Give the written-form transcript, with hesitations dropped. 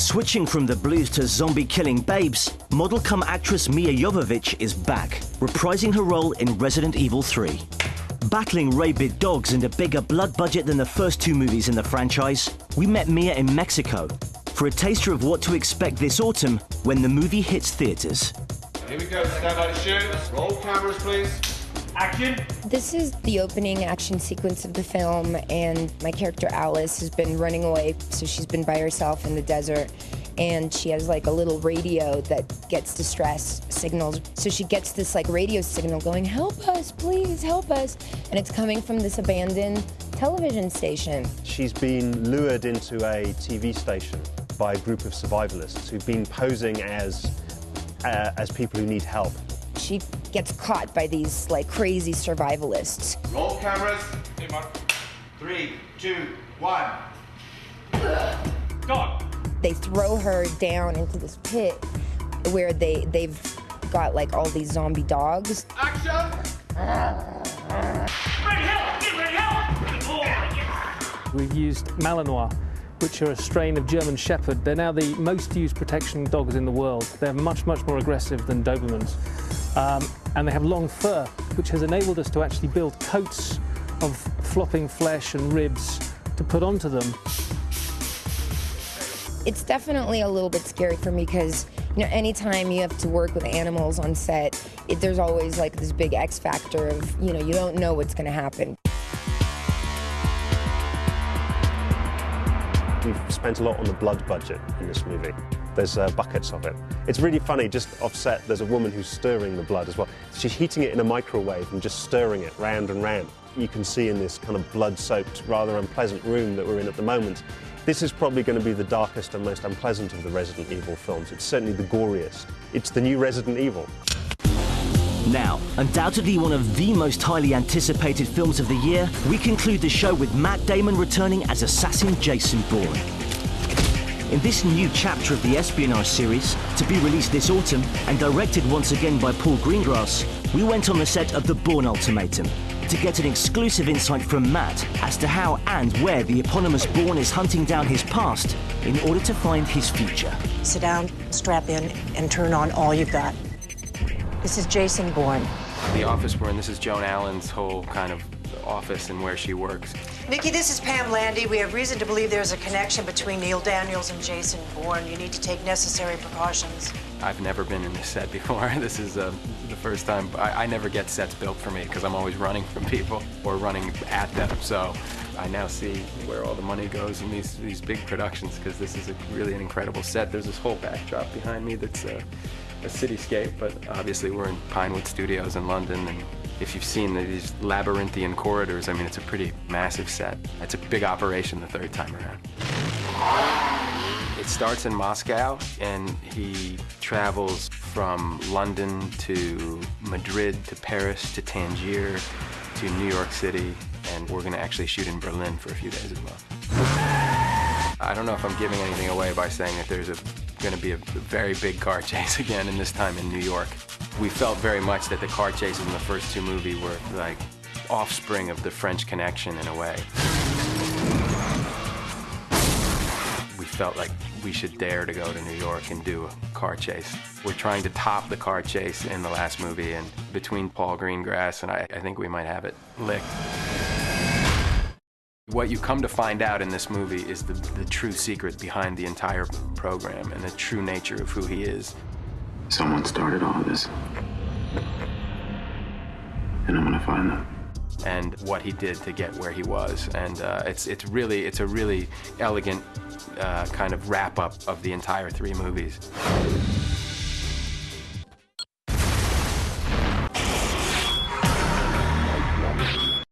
Switching from the blues to zombie-killing babes, model-cum-actress Mia Jovovich is back, reprising her role in Resident Evil 3. Battling rabid dogs and a bigger blood budget than the first two movies in the franchise, we met Mia in Mexico for a taster of what to expect this autumn when the movie hits theaters. Here we go, stand by the shoot. Roll cameras, please. Action! This is the opening action sequence of the film, and my character Alice has been running away, so she's been by herself in the desert, and she has like a little radio that gets distress signals. So she gets this like radio signal going, "Help us, please, help us," and it's coming from this abandoned television station. She's been lured into a TV station by a group of survivalists who've been posing as people who need help. She gets caught by these like crazy survivalists. Roll cameras. 3, 2, 1. Go. They throw her down into this pit where they've got like all these zombie dogs. Action! We've used Malinois, which are a strain of German Shepherd. They're now the most used protection dogs in the world. They're much, much more aggressive than Dobermans. And they have long fur, which has enabled us to actually build coats of flopping flesh and ribs to put onto them. It's definitely a little bit scary for me because, you know, anytime you have to work with animals on set, there's always like this big X factor of, you know, you don't know what's going to happen. We've spent a lot on the blood budget in this movie. There's buckets of it. It's really funny, just offset, there's a woman who's stirring the blood as well. She's heating it in a microwave and just stirring it round and round. You can see in this kind of blood-soaked, rather unpleasant room that we're in at the moment, this is probably going to be the darkest and most unpleasant of the Resident Evil films. It's certainly the goriest. It's the new Resident Evil. Now, undoubtedly one of the most highly anticipated films of the year, we conclude the show with Matt Damon returning as assassin Jason Bourne. In this new chapter of the espionage series, to be released this autumn and directed once again by Paul Greengrass, we went on the set of the Bourne Ultimatum to get an exclusive insight from Matt as to how and where the eponymous Bourne is hunting down his past in order to find his future. Sit down, strap in, and turn on all you've got. This is Jason Bourne. The office we're in, this is Joan Allen's whole kind of office and where she works. Nikki, this is Pam Landy. We have reason to believe there's a connection between Neil Daniels and Jason Bourne. You need to take necessary precautions. I've never been in this set before. This is the first time. I never get sets built for me because I'm always running from people or running at them. So I now see where all the money goes in these big productions because this is really an incredible set. There's this whole backdrop behind me that's a cityscape, but obviously we're in Pinewood Studios in London, and if you've seen these labyrinthian corridors, I mean, it's a pretty massive set. It's a big operation the third time around. It starts in Moscow, and he travels from London to Madrid to Paris to Tangier to New York City, and we're gonna actually shoot in Berlin for a few days as well. I don't know if I'm giving anything away by saying that there's going to be a very big car chase again, and this time in New York. We felt very much that the car chases in the first two movies were like offspring of the French Connection in a way. We felt like we should dare to go to New York and do a car chase. We're trying to top the car chase in the last movie, and between Paul Greengrass and I think we might have it licked. What you come to find out in this movie is the true secret behind the entire program and the true nature of who he is. Someone started all of this, and I'm gonna find them. And what he did to get where he was, and it's a really elegant kind of wrap up of the entire three movies.